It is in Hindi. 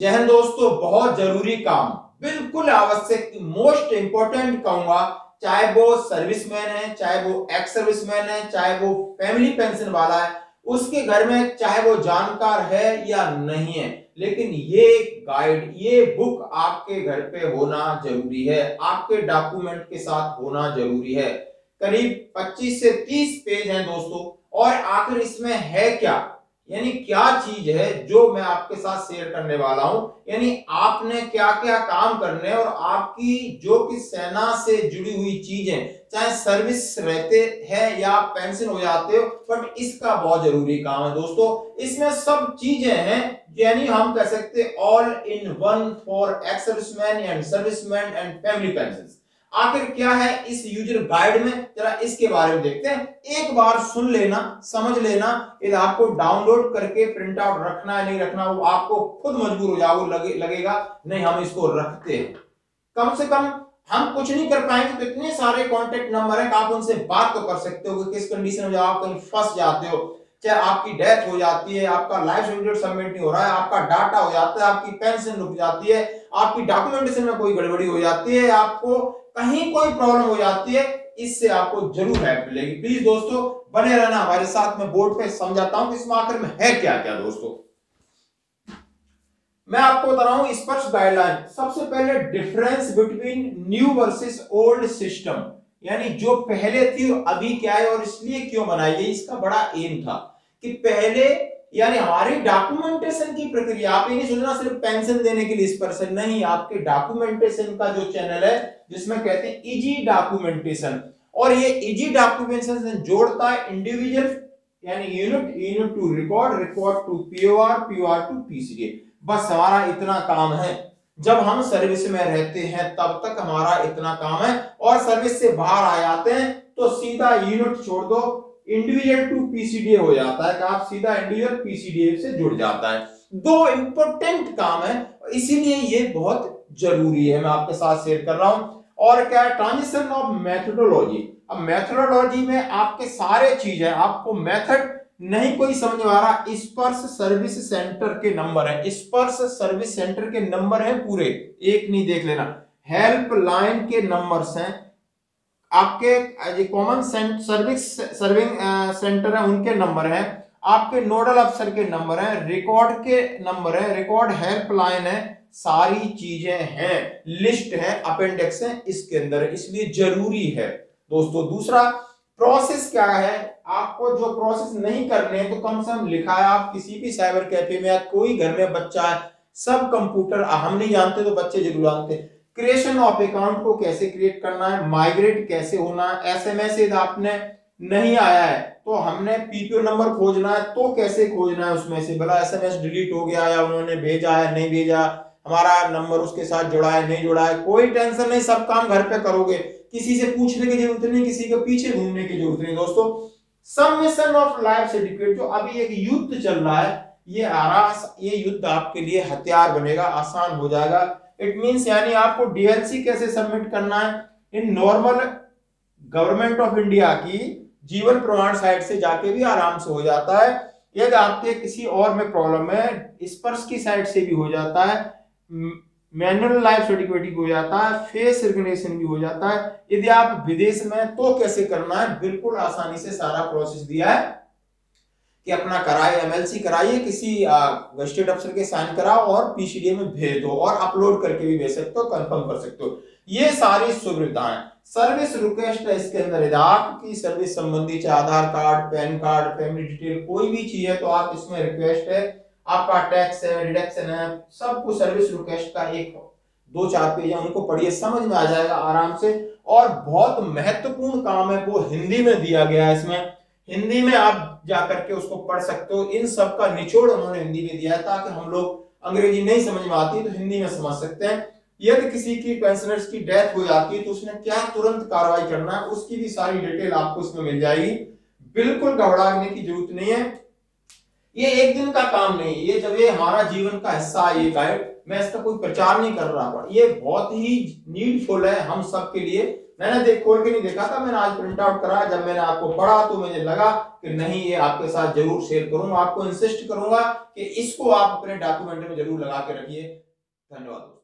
जय हिंद दोस्तों, बहुत जरूरी काम, बिल्कुल आवश्यक, मोस्ट इंपॉर्टेंट कहूंगा। चाहे वो सर्विसमैन है, चाहे वो एक्स सर्विसमैन है, चाहे वो फैमिली पेंशन वाला है, उसके घर में चाहे वो जानकार है या नहीं है, लेकिन ये गाइड, ये बुक आपके घर पे होना जरूरी है, आपके डॉक्यूमेंट के साथ होना जरूरी है। करीब 25 से 30 पेज हैं दोस्तों। और आखिर इसमें है क्या, यानी क्या चीज है जो मैं आपके साथ शेयर करने वाला हूं, यानी आपने क्या क्या काम करने और आपकी जो कि सेना से जुड़ी हुई चीजें, चाहे सर्विस रहते हैं या पेंशन हो जाते हो, बट इसका बहुत जरूरी काम है दोस्तों। इसमें सब चीजें हैं, यानी हम कह सकते all in one for ex serviceman and serviceman and family pension. आखिर क्या है इस यूजर गाइड में, जरा इसके बारे में देखते हैं। एक बार सुन लेना, समझ लेना, ये आपको डाउनलोड करके प्रिंट आउट रखना है नहीं रखना, वो आपको खुद मजबूर हो जाओ, लगेगा नहीं हम इसको रखते हैं। कम से कम हम कुछ नहीं कर पाएंगे तो इतने सारे कॉन्टेक्ट नंबर है कि आप उनसे बात तो कर सकते हो कि किस कंडीशन में जब आप कहीं फंस जाते हो, चाहे आपकी डेथ हो जाती है, आपका लाइफ सर्टिफिकेट सबमिट नहीं हो रहा है, आपका डाटा हो जाता है, आपकी पेंशन रुक जाती है, आपकी डॉक्यूमेंटेशन में कोई गड़बड़ी हो जाती है, आपको कहीं कोई प्रॉब्लम हो जाती है, इससे आपको जरूर हेल्प मिलेगी। प्लीज दोस्तों बने रहना हमारे साथ। में बोर्ड पे समझाता हूं कि इसमें आखिर में है क्या क्या। दोस्तों मैं आपको बता रहा हूं स्पर्श गाइडलाइन। सबसे पहले difference between new versus old system, यानी जो पहले थी और अभी क्या है और इसलिए क्यों बनाई गई, इसका बड़ा एम था कि पहले यानी हमारी डॉक्यूमेंटेशन की प्रक्रिया, आप ये नहीं सोचना सिर्फ पेंशन देने के लिए इस पर नहीं, आपके डॉक्यूमेंटेशन का जो चैनल है जिसमें कहते हैं इजी डॉक्यूमेंटेशन, और ये इजी डॉक्यूमेंटेशन जोड़ता है इंडिविजुअल यानी unit to record, record to POR, POR to PCD. बस हमारा इतना काम है। जब हम सर्विस में रहते हैं तब तक हमारा इतना काम है, और सर्विस से बाहर आ जाते हैं तो सीधा यूनिट छोड़ दो, इंडिविजुअल टू पीसीडीए हो जाता है कि आप सीधा इंडिविजुअल पीसीडीए से जुड़ जाता है। दो इंपॉर्टेंट काम है, इसीलिए ये बहुत जरूरी है, मैं आपके साथ शेयर कर रहा हूं। और क्या है ट्रांजिशन ऑफ मेथोडोलॉजी। अब मेथोडोलॉजी में आपके सारे चीज है, आपको मेथड नहीं कोई समझ में आ रहा, स्पर्श सर्विस सेंटर के नंबर है, स्पर्श सर्विस सेंटर के नंबर है पूरे, एक नहीं देख लेना, हेल्पलाइन के नंबर्स हैं आपके, कॉमन सर्विस सर्विंग सेंटर है उनके नंबर हैं, आपके नोडल अफसर के नंबर हैं, रिकॉर्ड के नंबर है, रिकॉर्ड हेल्पलाइन है, सारी चीजें हैं, लिस्ट है, अपेंडिक्स है इसके अंदर, इसलिए जरूरी है दोस्तों। दूसरा प्रोसेस क्या है, आपको जो प्रोसेस नहीं करने हैं तो कम से कम लिखा है, आप किसी भी साइबर कैफे में या कोई घर में बच्चा है, सब कंप्यूटर हम नहीं जानते तो बच्चे जरूर जानते हैं। क्रिएशन ऑफ अकाउंट को कैसे क्रिएट करना है, माइग्रेट कैसे होना है, एसएमएस यदि आपने नहीं आया है तो हमने पीपीओ नंबर खोजना है तो कैसे खोजना है, उसमें से भला एसएमएस डिलीट हो गया या उन्होंने भेजा है नहीं भेजा, हमारा नंबर उसके साथ जुड़ा है नहीं जुड़ा है, कोई टेंशन नहीं, सब काम घर पे करोगे, किसी से पूछने की जरूरत नहीं, किसी के पीछे घूमने की जरूरत नहीं। दोस्तों सबमिशन ऑफ लाइफ सर्टिफिकेट, जो अभी एक युद्ध चल रहा है, ये युद्ध आपके लिए हथियार बनेगा, आसान हो जाएगा। इट मींस यानी आपको डीएलसी कैसे सबमिट करना है, in normal government of India की जीवन प्रमाण साइट से जाके भी आराम से हो जाता है, यदि आपके किसी और में प्रॉब्लम है स्पर्श की साइट से भी हो जाता है, मैनुअल लाइफ सर्टिफिकेट भी हो जाता है, फेस रिकग्निशन भी हो जाता है। यदि आप विदेश में तो कैसे करना है, बिल्कुल आसानी से सारा प्रोसेस दिया है कि अपना कराए, एमएलसी कराइए, किसी गजेटेड अफसर के साइन कराओ और पीसीडीए में भेज दो, और अपलोड करके भी भेज सकते हो, कंफर्म कर सकते हो, ये सारी सुविधाएं। सर्विस रिक्वेस्ट है इसके अंदर, आपकी सर्विस संबंधी चाहे Aadhaar card, PAN card, family detail कोई भी चीज है तो आप इसमें रिक्वेस्ट है, आपका टैक्स है, डिडक्शन है, सब कुछ सर्विस रिक्वेस्ट का एक 2-4 पेज है, उनको पढ़िए, समझ में आ जाएगा आराम से। और बहुत महत्वपूर्ण काम है वो हिंदी में दिया गया है, इसमें हिंदी में आप जाकर के उसको पढ़ सकते हो, इन सब का निचोड़ उन्होंने हिंदी में दिया है ताकि हम लोग अंग्रेजी नहीं समझ में आती तो हिंदी में समझ सकते हैं। यदि किसी की पेंशनर्स की डेथ हो जाती है तो उसने क्या तुरंत कार्रवाई करना है, उसकी भी सारी डिटेल आपको इसमें मिल जाएगी, बिल्कुल घबराने की जरूरत नहीं है। ये एक दिन का काम नहीं, ये जब ये हमारा जीवन का हिस्सा है ये गाइड, मैं इसका कोई प्रचार नहीं कर रहा हूं, ये बहुत ही नीडफुल है हम सब के लिए। मैंने देख खोल के नहीं देखा था, मैंने आज प्रिंट आउट करा। जब मैंने आपको पढ़ा तो मुझे लगा कि नहीं, ये आपके साथ जरूर शेयर करूंगा, आपको इंसिस्ट करूंगा कि इसको आप अपने डॉक्यूमेंट में जरूर लगा के रखिए। धन्यवाद।